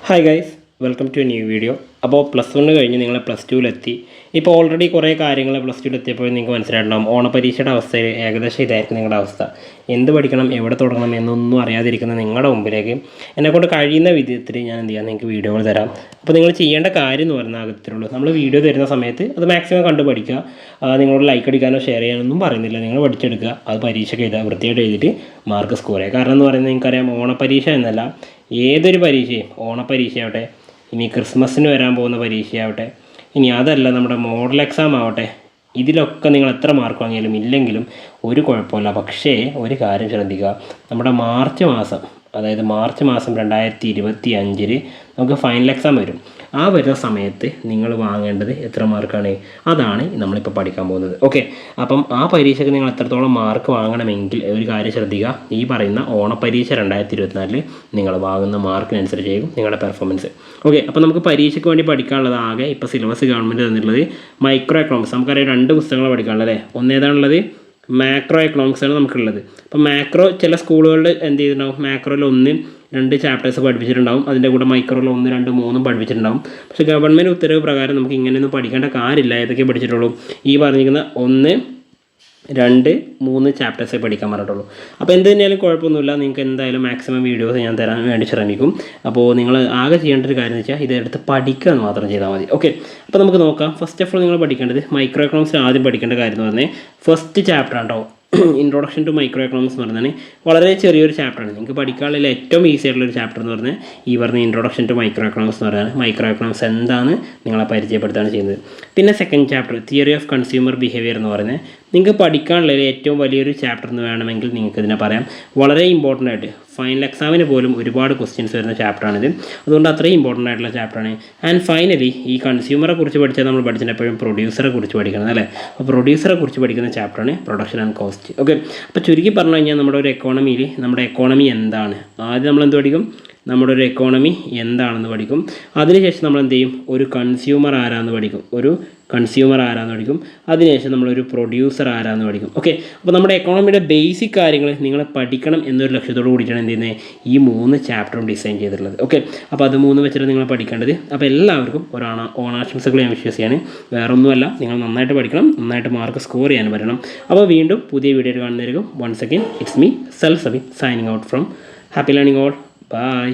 Hi guys, welcome to a new video. അപ്പോൾ +1 കഴിഞ്ഞ് നിങ്ങൾ +2-ലെത്തി. ഇപ്പോൾ ഓൾറെഡി കുറേ കാര്യങ്ങൾ +2-ലെത്തിയപ്പോൾ നിങ്ങൾക്ക് മനസ്സിലായിട്ടുണ്ടാകും. ഓണപരീക്ഷയുടെ അവസ്ഥയിൽ ഏകദേശം ഇതായിരിക്കും നിങ്ങളുടെ അവസ്ഥ. എന്ത് പഠിക്കണം, എവിടെ തുടങ്ങണം എന്നൊന്നും അറിയാതിരിക്കുന്ന നിങ്ങളുടെ മുമ്പിലേക്ക് എന്നെക്കൊണ്ട് കഴിയുന്ന വിധത്തിൽ ഞാൻ എന്ത് ചെയ്യാം, നിങ്ങൾക്ക് വീഡിയോകൾ തരാം. അപ്പോൾ നിങ്ങൾ ചെയ്യേണ്ട കാര്യം എന്ന് പറഞ്ഞാൽ അകത്തുള്ളൂ, നമ്മൾ വീഡിയോ തരുന്ന സമയത്ത് അത് മാക്സിമം കണ്ട് പഠിക്കുക. നിങ്ങളോട് ലൈക്ക് അടിക്കാനോ ഷെയർ ചെയ്യാനൊന്നും പറയുന്നില്ല, നിങ്ങൾ പഠിച്ചെടുക്കുക. അത് പരീക്ഷയ്ക്ക് എഴുതുക, വൃത്തിയായിട്ട് എഴുതിയിട്ട് മാർക്ക് സ്കോർ ചെയ്യുക. കാരണം എന്ന് പറയുന്നത് നിങ്ങൾക്കറിയാം, ഓണപരീക്ഷ എന്നല്ല, ഏതൊരു പരീക്ഷയും, ഓണപരീക്ഷയാവട്ടെ, ഇനി ക്രിസ്മസിന് വരാൻ പോകുന്ന പരീക്ഷയാവട്ടെ, ഇനി അതല്ല നമ്മുടെ മോഡൽ എക്സാം ആവട്ടെ, ഇതിലൊക്കെ നിങ്ങൾ എത്ര മാർക്ക് വാങ്ങിയാലും ഇല്ലെങ്കിലും ഒരു കുഴപ്പമില്ല. പക്ഷേ ഒരു കാര്യം ശ്രദ്ധിക്കുക, നമ്മുടെ മാർച്ച് മാസം, അതായത് മാർച്ച് മാസം 2025 നമുക്ക് ഫൈനൽ എക്സാം വരും. ആ വരുന്ന സമയത്ത് നിങ്ങൾ വാങ്ങേണ്ടത് എത്ര മാർക്കാണ്, അതാണ് നമ്മളിപ്പോൾ പഠിക്കാൻ പോകുന്നത്. ഓക്കെ, അപ്പം ആ പരീക്ഷയ്ക്ക് നിങ്ങൾ എത്രത്തോളം മാർക്ക് വാങ്ങണമെങ്കിൽ ഒരു കാര്യം ശ്രദ്ധിക്കുക. ഈ പറയുന്ന ഓണപ്പരീക്ഷ 2024 നിങ്ങൾ വാങ്ങുന്ന മാർക്കിനനുസരിച്ചായിരിക്കും നിങ്ങളുടെ പെർഫോമൻസ്. ഓക്കെ, അപ്പോൾ നമുക്ക് പരീക്ഷയ്ക്ക് വേണ്ടി പഠിക്കാനുള്ളത് ആകെ ഇപ്പോൾ സിലബസ് ഗവൺമെൻറ് തന്നിട്ടുള്ളത് മൈക്രോ എക്കണോമിക്സ്. നമുക്കറിയാം 2 പുസ്തകങ്ങൾ പഠിക്കാനുള്ളത് അല്ലേ. ഒന്നേതാണുള്ളത്, മാക്രോ എക്കണോമിക്സ് ആണ് നമുക്കുള്ളത്. അപ്പോൾ മാക്രോ ചില സ്കൂളുകളിൽ എന്ത് ചെയ്തിട്ടുണ്ടാവും, മാക്രോയിൽ 1-2 ചാപ്റ്റേഴ്സ് പഠിപ്പിച്ചിട്ടുണ്ടാവും, അതിൻ്റെ കൂടെ മൈക്രോയിൽ 1, 2, 3 പഠിപ്പിച്ചിട്ടുണ്ടാവും. പക്ഷേ ഗവൺമെൻറ് ഉത്തരവ് പ്രകാരം നമുക്ക് ഇങ്ങനെയൊന്നും പഠിക്കേണ്ട കാര്യമില്ല. ഏതൊക്കെ പഠിച്ചിട്ടുള്ളൂ, ഈ പറഞ്ഞിരിക്കുന്ന 1, 2, 3 ചാപ്റ്റേഴ്സേ പഠിക്കാൻ പറഞ്ഞിട്ടുള്ളൂ. അപ്പോൾ എന്ത് തന്നെയാലും കുഴപ്പമൊന്നുമില്ല, നിങ്ങൾക്ക് എന്തായാലും മാക്സിമം വീഡിയോസ് ഞാൻ തരാൻ വേണ്ടി ശ്രമിക്കും. അപ്പോൾ നിങ്ങൾ ആകെ ചെയ്യേണ്ട ഒരു കാര്യം എന്ന് വെച്ചാൽ ഇതെടുത്ത് പഠിക്കുക എന്ന് മാത്രം ചെയ്താൽ മതി. ഓക്കെ, അപ്പോൾ നമുക്ക് നോക്കാം. ഫസ്റ്റ് ഓഫ് ഓൾ നിങ്ങൾ പഠിക്കേണ്ടത് മൈക്രോ എക്കണോമിക്സിൽ ആദ്യം പഠിക്കേണ്ട കാര്യം എന്ന് പറഞ്ഞാൽ ഫസ്റ്റ് ചാപ്റ്റർ ആണോ, ഇൻട്രൊഡക്ഷൻ ടു മൈക്രോ എക്കണോമിക്സ് എന്ന് പറഞ്ഞാൽ വളരെ ചെറിയൊരു ചാപ്റ്ററാണ്. നിങ്ങൾക്ക് പഠിക്കാനുള്ള ഏറ്റവും ഈസി ആയിട്ടുള്ളൊരു ചാപ്റ്റർ എന്ന് പറഞ്ഞാൽ ഈ പറഞ്ഞ ഇൻട്രൊഡക്ഷൻ ടു മൈക്രോ എക്കണോമിക്സ് എന്ന് പറഞ്ഞാൽ മൈക്രോ എക്കണോമിക്സ് എന്താണ് നിങ്ങളെ പരിചയപ്പെടുത്തുകയാണ് ചെയ്യുന്നത്. പിന്നെ second chapter theory of consumer behaviour എന്ന് പറയുന്നത് നിങ്ങൾക്ക് പഠിക്കാനുള്ള ഏറ്റവും വലിയൊരു ചാപ്റ്റർ എന്ന് വേണമെങ്കിൽ നിങ്ങൾക്ക് ഇതിനെ പറയാം. വളരെ ഇമ്പോർട്ടൻ്റ് ആയിട്ട് ഫൈനൽ എക്സാമിന് പോലും ഒരുപാട് ക്വസ്റ്റ്യൻസ് വരുന്ന ചാപ്റ്ററാണിത്. അതുകൊണ്ട് അത്രയും ഇമ്പോർട്ടൻ്റ് ആയിട്ടുള്ള ചാപ്റ്ററാണ്. ആൻഡ് ഫൈനലി ഈ കൺസ്യൂമറെ കുറിച്ച് പഠിച്ചാൽ നമ്മൾ പഠിച്ചിട്ട് എപ്പോഴും പ്രൊഡ്യൂസറെ കുറിച്ച് പഠിക്കണം അല്ലേ. അപ്പോൾ പ്രൊഡ്യൂസറെ കുറിച്ച് പഠിക്കുന്ന ചാപ്റ്ററാണ് പ്രൊഡക്ഷൻ ആൻഡ് കോസ്റ്റ്. ഓക്കെ, അപ്പോൾ ചുരുക്കി പറഞ്ഞു കഴിഞ്ഞാൽ നമ്മുടെ ഒരു എക്കോണമിയിൽ നമ്മുടെ എക്കോണമി എന്താണ്, ആദ്യം നമ്മൾ എന്ത് പഠിക്കും, നമ്മുടെ ഒരു എക്കോണമി എന്താണെന്ന് പഠിക്കും. അതിനുശേഷം നമ്മൾ എന്ത് ചെയ്യും, ഒരു കൺസ്യൂമർ ആരാന്ന് പഠിക്കും, അതിനുശേഷം നമ്മളൊരു പ്രൊഡ്യൂസർ ആരാന്ന് പഠിക്കും. ഓക്കെ, അപ്പോൾ നമ്മുടെ എക്കോണമിയുടെ ബേസിക് കാര്യങ്ങൾ നിങ്ങൾ പഠിക്കണം എന്നൊരു ലക്ഷ്യത്തോട് കൂടിയിട്ടാണ് എന്ത് ചെയ്യുന്നത്, ഈ 3 ചാപ്റ്ററും ഡിസൈൻ ചെയ്തിട്ടുള്ളത്. ഓക്കെ, അപ്പോൾ അത് 3 വെച്ചിട്ട് നിങ്ങൾ പഠിക്കേണ്ടത്. അപ്പോൾ എല്ലാവർക്കും ഓണാശംസകൾ ഞാൻ വിശ്വസിക്കുകയാണ്. വേറൊന്നുമല്ല, നിങ്ങൾ നന്നായിട്ട് പഠിക്കണം, നന്നായിട്ട് മാർക്ക് സ്കോർ ചെയ്യാൻ പറ്റണം. അപ്പോൾ വീണ്ടും പുതിയ വീഡിയോയിൽ കാണുന്നതായിരിക്കും. Once again it's me self Sabeen signing out from happy learning all. Bye.